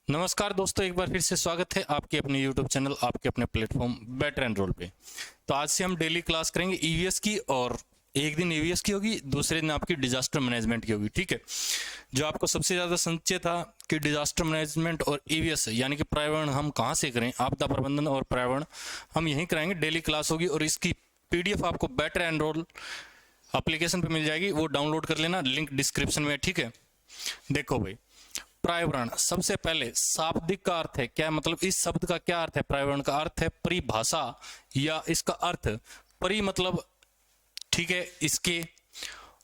नमस्कार दोस्तों, एक बार फिर से स्वागत है आपके अपने YouTube चैनल, आपके अपने प्लेटफॉर्म बेटर एनरोल पे। तो आज से हम डेली क्लास करेंगे ईवीएस की, और एक दिन ईवीएस की होगी, दूसरे दिन आपकी डिजास्टर मैनेजमेंट की होगी। ठीक है, जो आपको सबसे ज़्यादा संशय था कि डिजास्टर मैनेजमेंट और ईवीएस यानी कि पर्यावरण हम कहाँ से करें, आपदा प्रबंधन और पर्यावरण हम यहीं कराएंगे। डेली क्लास होगी और इसकी PDF आपको बेटर एनरोल एप्लीकेशन पे मिल जाएगी, वो डाउनलोड कर लेना, लिंक डिस्क्रिप्शन में है। ठीक है, देखो भाई, पर्यावरण सबसे पहले शाब्दिक का अर्थ है क्या, मतलब इस शब्द का क्या अर्थ है। पर्यावरण का अर्थ है परिभाषा, या इसका अर्थ परि मतलब, ठीक है, इसके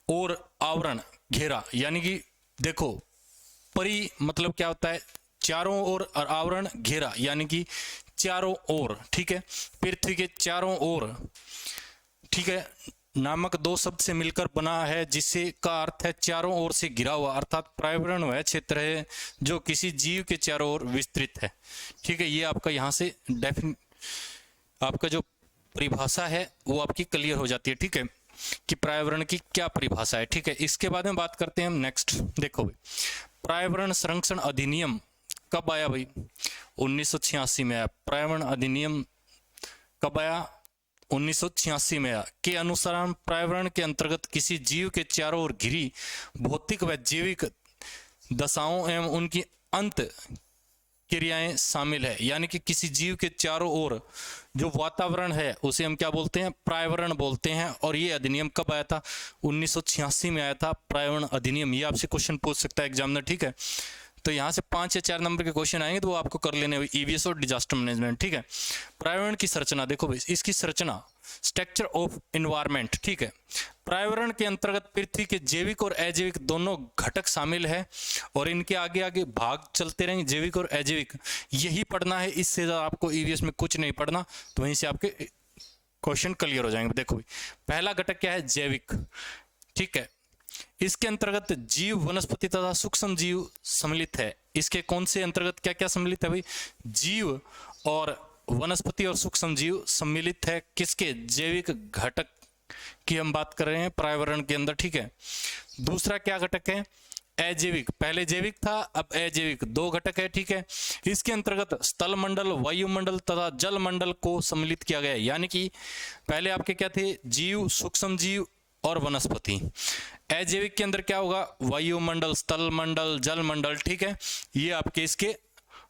और आवरण घेरा, यानी कि देखो परि मतलब क्या होता है, चारों ओर, और आवरण घेरा यानी कि चारों ओर। ठीक है, पृथ्वी के चारों ओर, ठीक है, नामक दो शब्द से मिलकर बना है, जिससे का अर्थ है चारों ओर से घिरा हुआ, अर्थात पर्यावरण वह क्षेत्र है जो किसी जीव के चारों ओर विस्तृत है। ठीक है, ये आपका यहाँ से आपका जो परिभाषा है वो आपकी क्लियर हो जाती है। ठीक है, कि पर्यावरण की क्या परिभाषा है। ठीक है, इसके बाद में बात करते हैं हम नेक्स्ट। देखो भाई, पर्यावरण संरक्षण अधिनियम कब आया भाई? 1986 में आया। पर्यावरण अधिनियम कब आया? 1986 में आया। के अनुसार पर्यावरण के अंतर्गत किसी जीव के चारों ओर घिरी भौतिक व जैविक दशाओं एवं उनकी अंत क्रियाएं शामिल है। यानी कि किसी जीव के चारों ओर जो वातावरण है उसे हम क्या बोलते हैं? पर्यावरण बोलते हैं। और ये अधिनियम कब आया था? 1986 में आया था पर्यावरण अधिनियम। ये आपसे क्वेश्चन पूछ सकता है एग्जामिनर। ठीक है, तो यहाँ से 5 या 4 नंबर के क्वेश्चन आएंगे तो वो आपको कर लेने ईवीएस और डिजास्टर मैनेजमेंट। ठीक है, पर्यावरण की संरचना देखो भाई, इसकी संरचना स्ट्रक्चर ऑफ एनवायरनमेंट। ठीक है, पर्यावरण के अंतर्गत पृथ्वी के जैविक और अजैविक दोनों घटक शामिल है, और इनके आगे आगे भाग चलते रहेंगे, जैविक और अजैविक, यही पढ़ना है। इससे ज़्यादा आपको ईवीएस में कुछ नहीं पढ़ना, तो वहीं से आपके क्वेश्चन क्लियर हो जाएंगे। देखो भाई, पहला घटक क्या है? जैविक। ठीक है, इसके अंतर्गत जीव, वनस्पति तथा सूक्ष्म जीव सम्मिलित है। इसके कौन से अंतर्गत क्या क्या सम्मिलित है भाई? जीव और वनस्पति और सूक्ष्म जीव सम्मिलित है। किसके? जैविक घटक की हम बात कर रहे हैं पर्यावरण के अंदर। ठीक है, दूसरा क्या घटक है? अजैविक। पहले जैविक था, अब अजैविक। दो घटक है। ठीक है, इसके अंतर्गत स्थल मंडल, वायुमंडल तथा जल मंडल को सम्मिलित किया गया है। यानी कि पहले आपके क्या थे? जीव, सूक्ष्म जीव और वनस्पति। अजैविक के अंदर क्या होगा? वायुमंडल, स्थल मंडल, जल मंडल। ठीक है, ये आपके इसके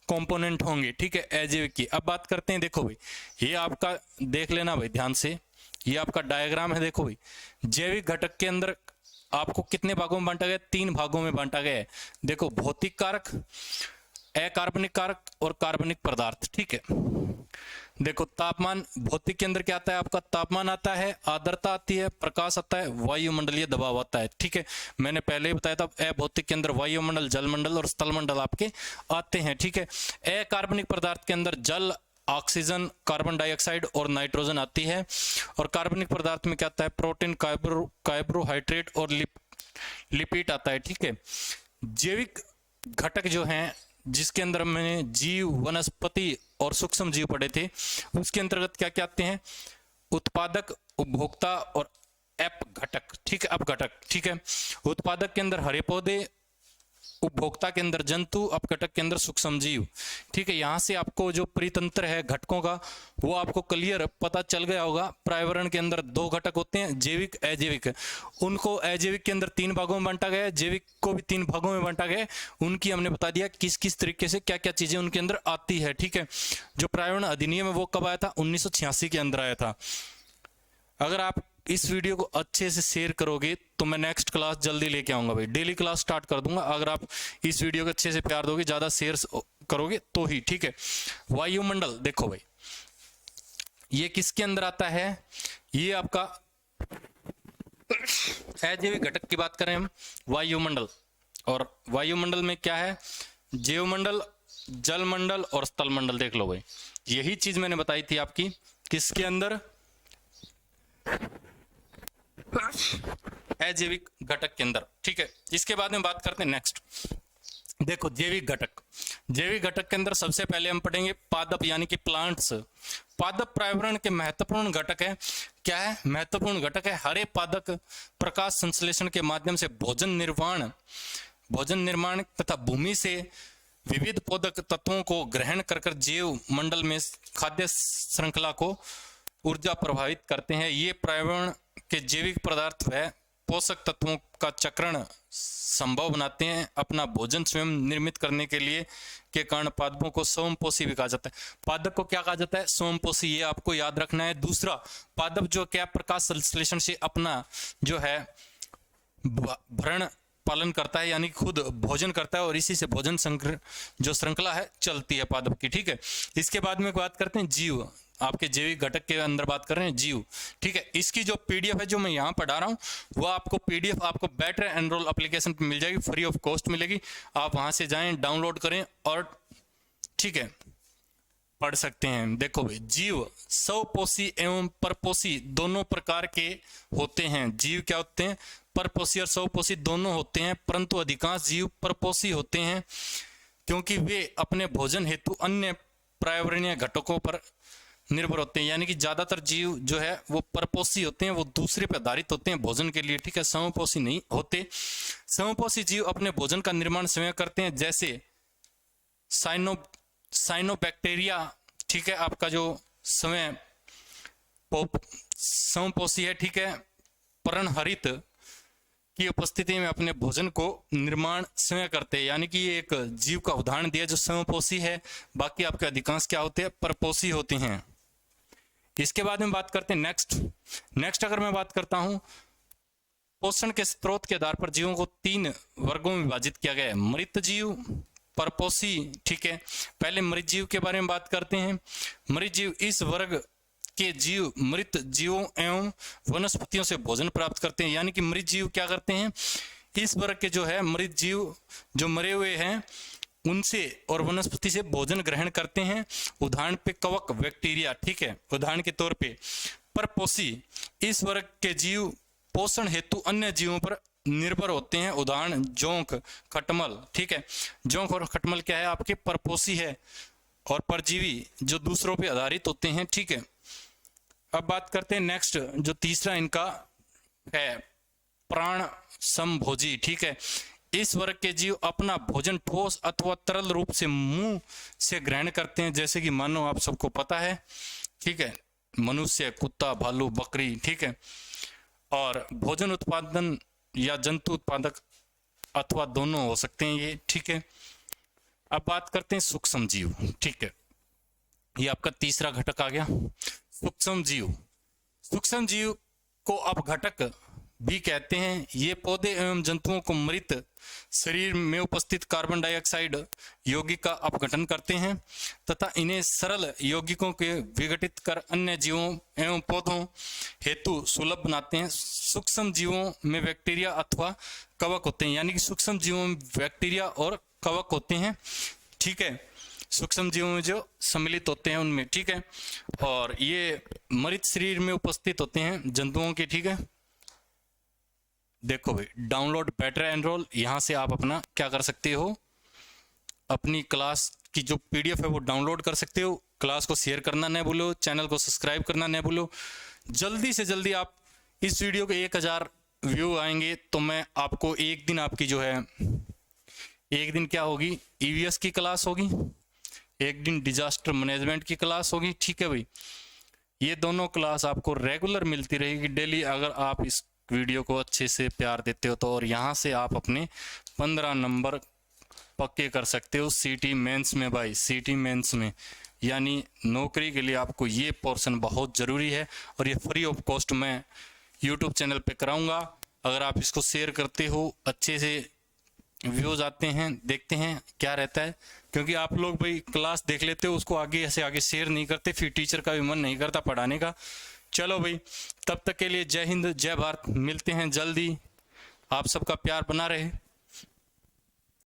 कंपोनेंट होंगे। ठीक है, अजैविक की। अब बात करते हैं, देखो भाई, ये आपका देख लेना भाई ध्यान से, ये आपका डायग्राम है। देखो भाई, जैविक घटक के अंदर आपको कितने भागों में बांटा गया? 3 भागों में बांटा गया है। देखो, भौतिक कारक, अकार्बनिक कारक और कार्बनिक पदार्थ। ठीक है, देखो, तापमान भौतिक के अंदर क्या आता है? आपका तापमान आता है, आर्द्रता आती है, प्रकाश आता है, वायुमंडलीय दबाव आता है। ठीक है, मैंने पहले ही बताया था, अभौतिक के अंदर वायुमंडल, जलमंडल और स्थलमंडल आपके आते हैं। ठीक है, अकार्बनिक पदार्थ के अंदर जल, ऑक्सीजन, कार्बन डाइऑक्साइड और नाइट्रोजन आती है। और कार्बनिक पदार्थ में क्या आता है? प्रोटीन, कार्बोहाइड्रेट और लिपिड आता है। ठीक है, जैविक घटक जो हैं, जिसके अंदर मैंने जीव, वनस्पति और सूक्ष्म जीव पढ़े थे, उसके अंतर्गत क्या क्या आते हैं? उत्पादक, उपभोक्ता और एप घटक। ठीक है, अप घटक। ठीक है, उत्पादक के अंदर हरे पौधे, उपभोक्ता के अंदर जंतु, अपघटक के अंदर सूक्ष्म जीव। ठीक है, यहाँ से आपको जो परितंत्र है घटकों का वो आपको क्लियर पता चल गया होगा। पर्यावरण के अंदर 2 घटक होते हैं, जैविक, अजैविक। उनको अजैविक के अंदर 3 भागों में बांटा गया है, जैविक को भी 3 भागों में बांटा गया है। उनकी हमने बता दिया किस किस तरीके से क्या क्या चीजें उनके अंदर आती है। ठीक है, जो पर्यावरण अधिनियम है वो कब आया था? 1986 के अंदर आया था। अगर आप इस वीडियो को अच्छे से शेयर करोगे तो मैं नेक्स्ट क्लास जल्दी लेके आऊंगा भाई, डेली क्लास स्टार्ट कर दूंगा। अगर आप इस वीडियो को अच्छे से प्यार दोगे, ज्यादा शेयर करोगे तो ही। ठीक है, वायुमंडल देखो भाई, ये किसके अंदर आता है? ये आपका अजैविक घटक की बात करें हम, वायुमंडल। और वायुमंडल में क्या है? जैवमंडल, जलमंडल और स्थलमंडल। देख लो भाई, यही चीज मैंने बताई थी आपकी, किसके अंदर? अजैविक घटक के अंदर। ठीक है, इसके बाद में बात करते हैं नेक्स्ट। देखो, जैविक घटक। जैविक घटक के अंदर सबसे पहले हम पढ़ेंगे पादप, यानी कि प्लांट्स। पादप पर्यावरण के महत्वपूर्ण घटक है। क्या है? महत्वपूर्ण घटक है। हरे पादप प्रकाश संश्लेषण के माध्यम से भोजन निर्माण तथा भूमि से विविध पोषक तत्वों को ग्रहण कर जीव मंडल में खाद्य श्रृंखला को ऊर्जा प्रभावित करते हैं। ये पर्यावरण के जैविक पदार्थ व पोषक तत्वों का चक्रण संभव बनाते हैं। अपना भोजन स्वयं निर्मित करने के लिए के कारण पादपों को स्वयंपोषी भी कहा जाता है। पादप को क्या कहा जाता है? स्वयंपोषी। ये आपको याद रखना है। दूसरा, पादप जो क्या प्रकाश संश्लेषण से अपना जो है भरण पालन करता है, यानी खुद भोजन करता है और इसी से भोजन जो श्रृंखला है चलती है पादप की। ठीक है, इसके बाद में बात करते हैं जीव। आपके जैविक घटक के अंदर बात कर रहे हैं जीव। ठीक है, इसकी जो पीडीएफ है जो मैं यहाँ पढ़ा रहा हूँ वो आपको पीडीएफ आपको बेटर एनरोल एप्लीकेशन पे मिल जाएगी, फ्री ऑफ कॉस्ट मिलेगी। आप वहां से जाएं, डाउनलोड करें और ठीक है पढ़ सकते हैं। देखो भाई, जीव स्वपोषी एवं परपोषी दोनों प्रकार के होते हैं। जीव क्या होते हैं? परपोषी और स्वपोषी दोनों होते हैं, परंतु अधिकांश जीव परपोषी होते हैं क्योंकि वे अपने भोजन हेतु अन्य पर्यावरणीय घटकों पर निर्भर होते हैं। यानी कि ज्यादातर जीव जो है वो परपोषी होते हैं, वो दूसरे पर आधारित होते हैं भोजन के लिए। ठीक है, समपोषी नहीं होते। समपोषी जीव अपने भोजन का निर्माण स्वयं करते हैं, जैसे साइनोबैक्टीरिया। ठीक है, आपका जो स्वयं समपोषी है। ठीक है, पर्णहरित की उपस्थिति में अपने भोजन को निर्माण स्वयं करते हैं। यानी कि ये एक जीव का उदाहरण दिया जो समपोषी है, बाकी आपके अधिकांश क्या होते हैं? परपोषी होते हैं। इसके बाद में बात करते हैं नेक्स्ट अगर मैं बात करता हूं, पोषण के स्रोत के आधार पर जीवों को 3 वर्गों में विभाजित किया गया है। मृत जीव, परपोषी। ठीक है, पहले मृत जीव के बारे में बात करते हैं। मृत जीव इस वर्ग के जीव मृत जीवों एवं वनस्पतियों से भोजन प्राप्त करते हैं। यानी कि मृत जीव क्या करते हैं? इस वर्ग के जो है मृत जीव जो मरे हुए हैं उनसे और वनस्पति से भोजन ग्रहण करते हैं। उदाहरण पे कवक, बैक्टीरिया। ठीक है, उदाहरण के तौर पे परपोषी इस वर्ग के जीव पोषण हेतु अन्य जीवों पर निर्भर होते हैं। उदाहरण जोंक, खटमल। ठीक है, जोंक और खटमल क्या है? आपके परपोषी है और परजीवी जो दूसरों पे आधारित होते हैं। ठीक है, अब बात करते हैं नेक्स्ट, जो तीसरा इनका है प्राण समभोजी। ठीक है, इस वर्ग के जीव अपना भोजन ठोस अथवा तरल रूप से मुंह से ग्रहण करते हैं, जैसे कि मानो आप सबको पता है। ठीक है, मनुष्य, कुत्ता, भालू, बकरी। ठीक है, और भोजन उत्पादन या जंतु उत्पादक अथवा दोनों हो सकते हैं ये। ठीक है, अब बात करते हैं सूक्ष्म जीव। ठीक है, ये आपका तीसरा घटक आ गया, सूक्ष्म जीव। सूक्ष्म जीव को अपघटक भी कहते हैं। ये पौधे एवं जंतुओं को मृत शरीर में उपस्थित कार्बन डाइऑक्साइड यौगिक का अपघटन करते हैं तथा इन्हें सरल यौगिकों के विघटित कर अन्य जीवों एवं पौधों हेतु सुलभ बनाते हैं। सूक्ष्म जीवों में बैक्टीरिया अथवा कवक होते हैं। यानी कि सूक्ष्म जीवों में बैक्टीरिया और कवक होते हैं। ठीक है, सूक्ष्म जीवों में जो सम्मिलित होते हैं उनमें। ठीक है, और ये मृत शरीर में उपस्थित होते हैं जंतुओं के। ठीक है, देखो भाई, डाउनलोड बेटर एनरोल, यहाँ से आप अपना क्या कर सकते हो? अपनी क्लास की जो पीडीएफ है वो डाउनलोड कर सकते हो। क्लास को शेयर करना न भूलो, चैनल को सब्सक्राइब करना न भूलो। जल्दी से जल्दी आप इस वीडियो के 1000 व्यू आएंगे तो मैं आपको एक दिन आपकी जो है एक दिन क्या होगी? ईवीएस की क्लास होगी, एक दिन डिजास्टर मैनेजमेंट की क्लास होगी। ठीक है भाई, ये दोनों क्लास आपको रेगुलर मिलती रहेगी डेली, अगर आप इस वीडियो को अच्छे से प्यार देते हो तो। और यहाँ से आप अपने 15 नंबर पक्के कर सकते हो सिटी मेंस में भाई, सिटी मेंस में। यानी नौकरी के लिए आपको ये पोर्शन बहुत ज़रूरी है और ये फ्री ऑफ कॉस्ट मैं यूट्यूब चैनल पे कराऊंगा। अगर आप इसको शेयर करते हो, अच्छे से व्यूज आते हैं, देखते हैं क्या रहता है, क्योंकि आप लोग भाई क्लास देख लेते हो, उसको आगे से आगे शेयर नहीं करते, फिर टीचर का भी मन नहीं करता पढ़ाने का। चलो भाई, तब तक के लिए जय हिंद, जय भारत। मिलते हैं जल्दी, आप सबका प्यार बना रहे।